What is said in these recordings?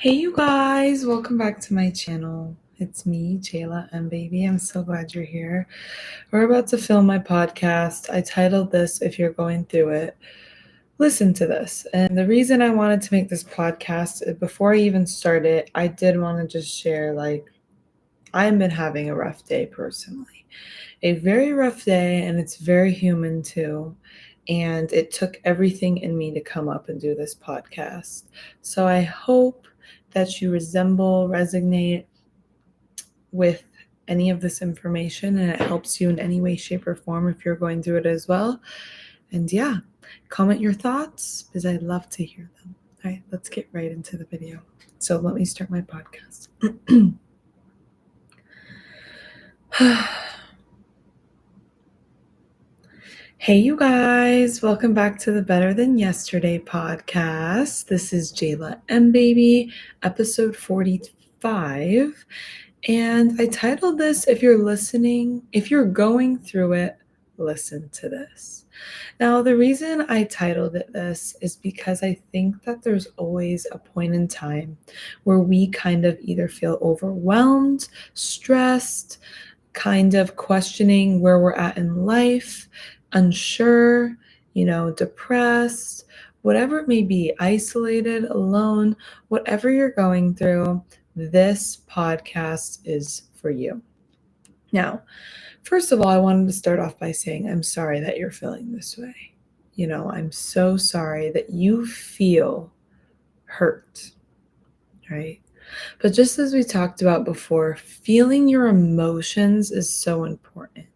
Hey you guys, welcome back to my channel. It's me, Jayla and baby. I'm so glad you're here. We're about to film my podcast. I titled this If You're Going Through It, Listen to This. And the reason I wanted to make this podcast, before I even started, I did want to just share I've been having a rough day personally. A very rough day, and it's very human too. And it took everything in me to come up and do this podcast. So I hope that you resonate with any of this information and it helps you in any way, shape, or form if you're going through it as well. And yeah, comment your thoughts because I'd love to hear them. All right, let's get right into the video. So let me start my podcast. Hey, you guys, welcome back to the Better Than Yesterday podcast. This is Jayla M. Baby, episode 45. And I titled this, If you're going through it, listen to this. Now, the reason I titled it this is because I think that there's always a point in time where we kind of either feel overwhelmed, stressed, kind of questioning where we're at in life, unsure, depressed, whatever it may be, isolated, alone, whatever you're going through, this podcast is for you. Now, first of all, I wanted to start off by saying I'm sorry that you're feeling this way. I'm so sorry that you feel hurt, right? But just as we talked about before, feeling your emotions is so important.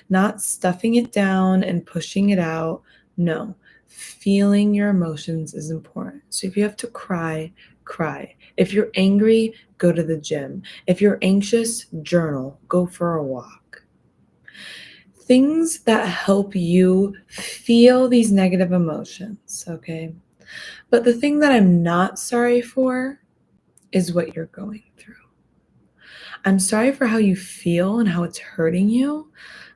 Not stuffing it down and pushing it out. No, feeling your emotions is important. So if you have to cry, cry. If you're angry, go to the gym. If you're anxious, journal. Go for a walk. Things that help you feel these negative emotions, okay? But the thing that I'm not sorry for is what you're going through. I'm sorry for how you feel and how it's hurting you,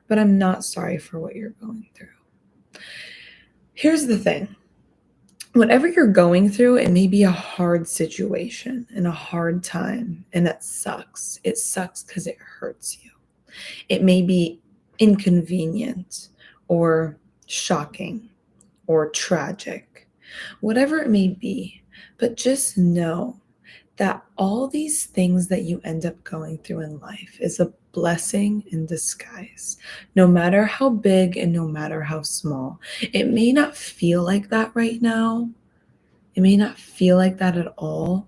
but I'm not sorry for what you're going through. Here's the thing. Whatever you're going through, it may be a hard situation and a hard time, and that sucks. It sucks because it hurts you. It may be inconvenient or shocking or tragic, whatever it may be, but just know that all these things that you end up going through in life is a blessing in disguise, no matter how big and no matter how small. It may not feel like that right now. It may not feel like that at all,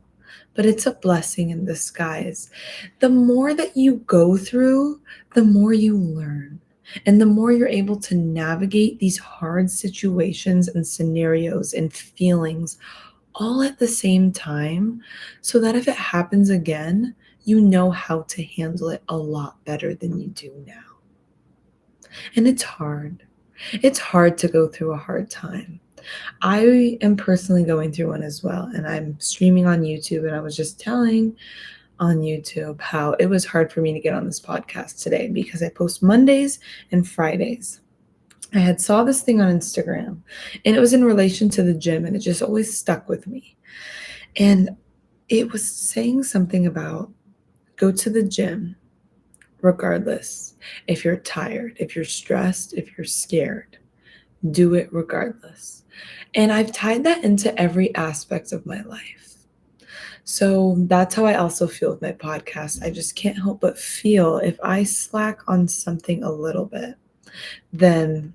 but it's a blessing in disguise. The more that you go through, the more you learn. And the more you're able to navigate these hard situations and scenarios and feelings all at the same time, so that if it happens again, you know how to handle it a lot better than you do now. And it's hard. It's hard to go through a hard time. I am personally going through one as well, and I'm streaming on YouTube, and I was just telling on YouTube how it was hard for me to get on this podcast today because I post Mondays and Fridays. I had saw this thing on Instagram, and it was in relation to the gym, and it just always stuck with me. And it was saying something about go to the gym regardless. If you're tired, if you're stressed, if you're scared, do it regardless. And I've tied that into every aspect of my life. So that's how I also feel with my podcast. I just can't help but feel if I slack on something a little bit, then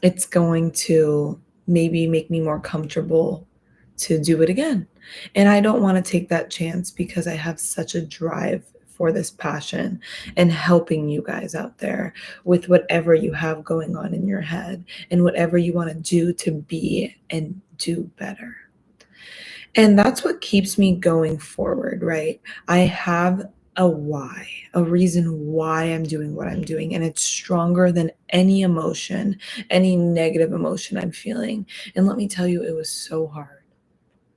it's going to maybe make me more comfortable to do it again. And I don't want to take that chance because I have such a drive for this passion and helping you guys out there with whatever you have going on in your head and whatever you want to do to be and do better. And that's what keeps me going forward, right? I have a why, a reason why I'm doing what I'm doing. And it's stronger than any emotion, any negative emotion I'm feeling. And let me tell you, it was so hard.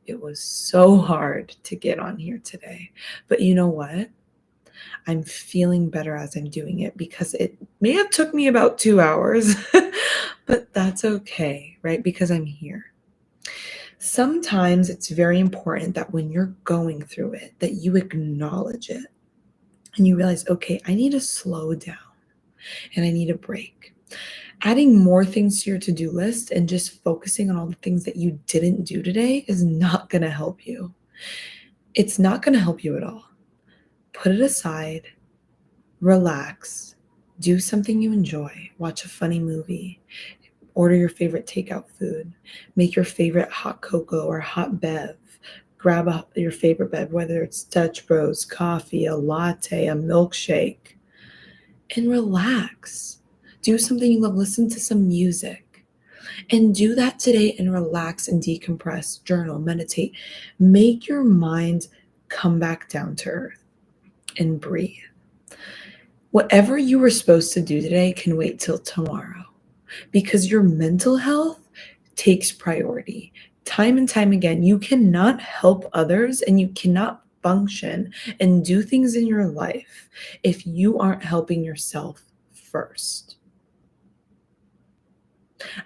It was so hard to get on here today. But you know what? I'm feeling better as I'm doing it because it may have took me about 2 hours, but that's okay, right? Because I'm here. Sometimes it's very important that when you're going through it, that you acknowledge it and you realize, okay, I need to slow down and I need a break. Adding more things to your to-do list and just focusing on all the things that you didn't do today is not going to help you. It's not going to help you at all. Put it aside, relax, do something you enjoy, watch a funny movie, order your favorite takeout food, make your favorite hot cocoa or hot bev, grab your favorite bev, whether it's Dutch Bros, coffee, a latte, a milkshake, and relax. Do something you love, listen to some music. And do that today and relax and decompress, journal, meditate. Make your mind come back down to earth and breathe. Whatever you were supposed to do today can wait till tomorrow because your mental health takes priority. Time and time again, you cannot help others and you cannot function and do things in your life if you aren't helping yourself first.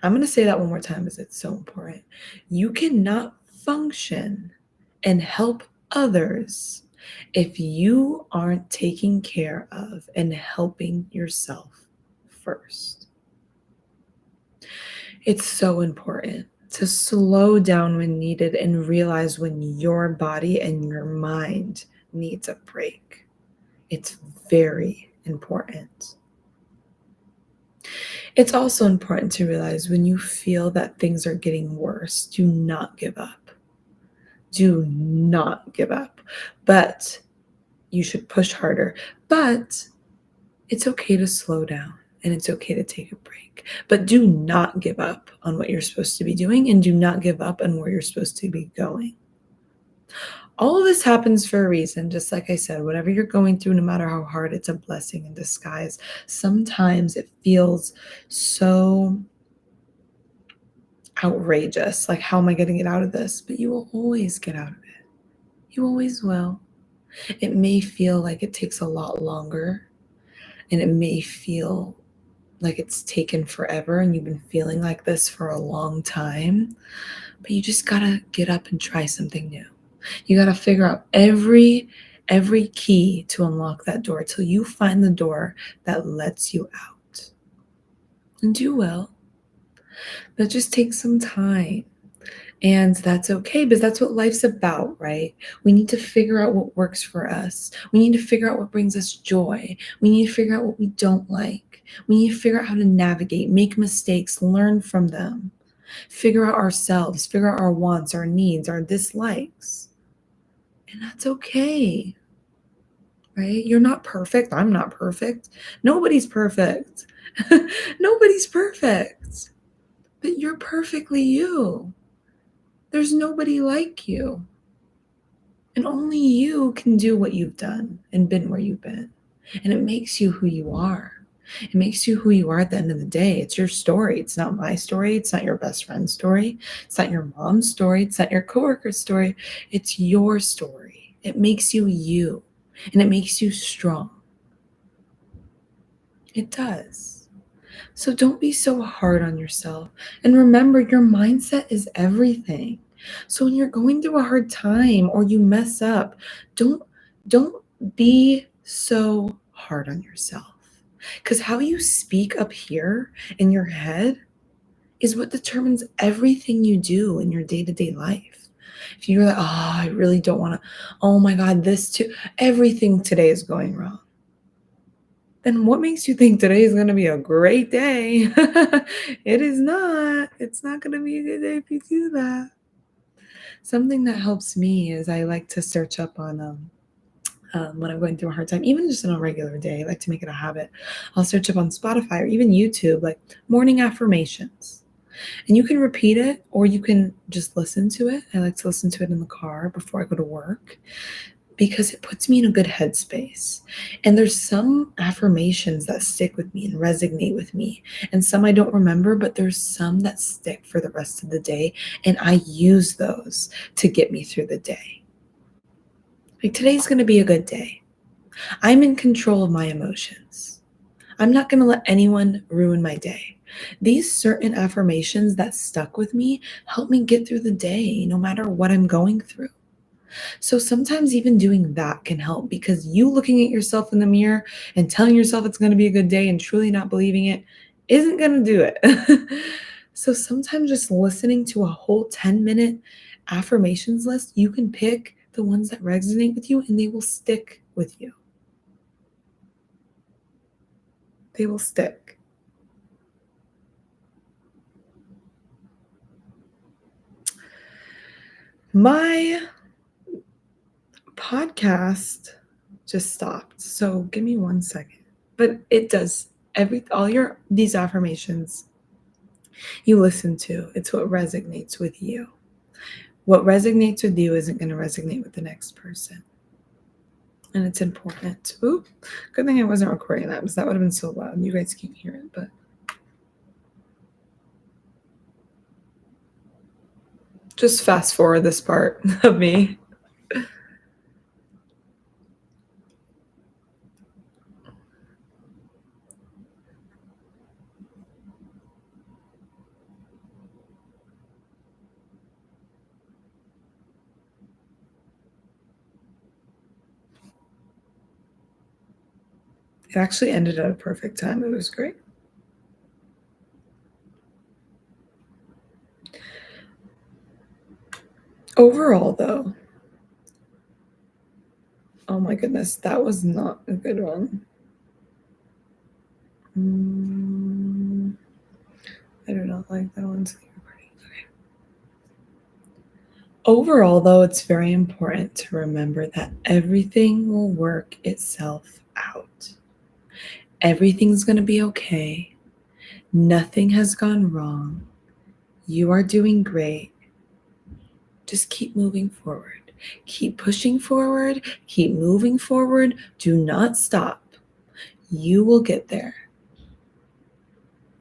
I'm going to say that one more time because it's so important. You cannot function and help others if you aren't taking care of and helping yourself first. It's so important to slow down when needed and realize when your body and your mind needs a break. It's very important. It's also important to realize when you feel that things are getting worse, do not give up. Do not give up. But you should push harder. But it's okay to slow down and it's okay to take a break. But do not give up on what you're supposed to be doing and do not give up on where you're supposed to be going. All of this happens for a reason. Just like I said, whatever you're going through, no matter how hard, it's a blessing in disguise. Sometimes it feels so outrageous. Like, how am I going to get out of this? But you will always get out of it. You always will. It may feel like it takes a lot longer, and it may feel like it's taken forever and you've been feeling like this for a long time, but you just gotta get up and try something new. You gotta figure out every key to unlock that door till you find the door that lets you out. And you will. But just take some time. And that's okay because that's what life's about, right? We need to figure out what works for us. We need to figure out what brings us joy. We need to figure out what we don't like. We need to figure out how to navigate, make mistakes, learn from them, figure out ourselves, figure out our wants, our needs, our dislikes. And that's okay, right? You're not perfect. I'm not perfect. Nobody's perfect. Nobody's perfect. But you're perfectly you. There's nobody like you. And only you can do what you've done and been where you've been. And it makes you who you are. It makes you who you are at the end of the day. It's your story. It's not my story. It's not your best friend's story. It's not your mom's story. It's not your coworker's story. It's your story. It makes you you. And it makes you strong. It does. So don't be so hard on yourself. And remember, your mindset is everything. So when you're going through a hard time or you mess up, don't be so hard on yourself. Because how you speak up here in your head is what determines everything you do in your day-to-day life. If you're like, oh, I really don't want to, oh my God, this too, everything today is going wrong. Then what makes you think today is going to be a great day? It is not. It's not going to be a good day if you do that. Something that helps me is I like to search up on when I'm going through a hard time, even just on a regular day. I like to make it a habit. I'll search up on Spotify or even YouTube, like morning affirmations. And you can repeat it or you can just listen to it. I like to listen to it in the car before I go to work, because it puts me in a good headspace. And there's some affirmations that stick with me and resonate with me. And some I don't remember, but there's some that stick for the rest of the day. And I use those to get me through the day. Like, today's going to be a good day. I'm in control of my emotions. I'm not going to let anyone ruin my day. These certain affirmations that stuck with me help me get through the day no matter what I'm going through. So sometimes even doing that can help because you looking at yourself in the mirror and telling yourself it's going to be a good day and truly not believing it isn't going to do it. So sometimes just listening to a whole 10-minute affirmations list, you can pick the ones that resonate with you and they will stick with you. They will stick. My podcast just stopped. So give me 1 second. But it does all your these affirmations you listen to. It's what resonates with you. What resonates with you isn't going to resonate with the next person. And it's important. Ooh, good thing I wasn't recording that because that would have been so loud. You guys can't hear it, but just fast forward this part of me. It actually ended at a perfect time. It was great. Overall, though, oh my goodness, that was not a good one. I do not like that one's recording. Okay. Overall, though, it's very important to remember that everything will work itself out. Everything's going to be okay. Nothing has gone wrong. You are doing great. Just keep moving forward. Keep pushing forward. Keep moving forward. Do not stop. You will get there.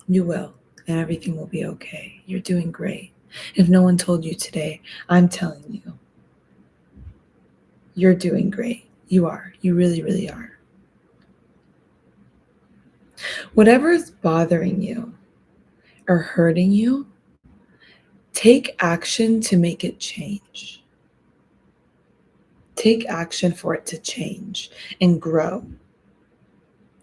You will, and everything will be okay. You're doing great. If no one told you today, I'm telling you, you're doing great. You are. You really, really are. Whatever is bothering you or hurting you, take action to make it change. Take action for it to change and grow.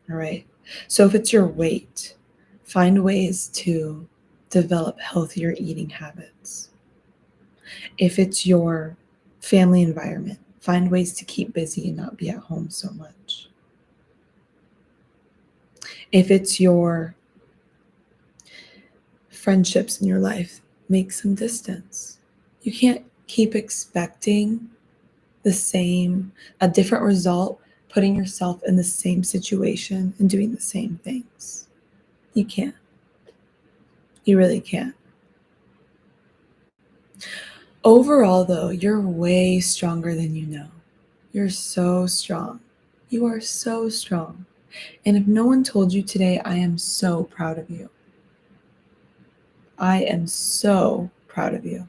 All right. So if it's your weight, find ways to develop healthier eating habits. If it's your family environment, find ways to keep busy and not be at home so much. If it's your friendships in your life, make some distance. You can't keep expecting a different result, putting yourself in the same situation and doing the same things. You can't. You really can't. Overall, though, you're way stronger than you know. You're so strong. You are so strong. And if no one told you today, I am so proud of you. I am so proud of you.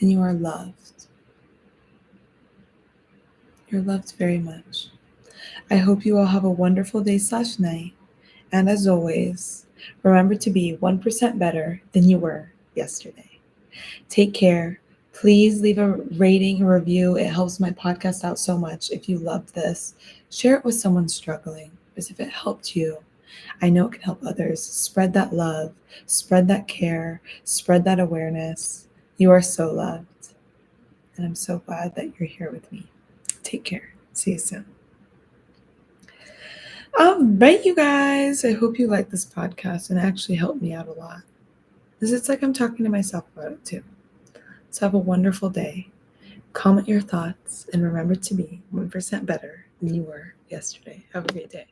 And you are loved. You're loved very much. I hope you all have a wonderful day/night. And as always, remember to be 1% better than you were yesterday. Take care. Please leave a rating or review. It helps my podcast out so much. If you loved this, share it with someone struggling. Because if it helped you, I know it can help others. Spread that love, spread that care, spread that awareness. You are so loved. And I'm so glad that you're here with me. Take care. See you soon. All right, you guys. I hope you like this podcast and it actually helped me out a lot. Because it's like I'm talking to myself about it too. So have a wonderful day. Comment your thoughts and remember to be 1% better than you were yesterday. Have a great day.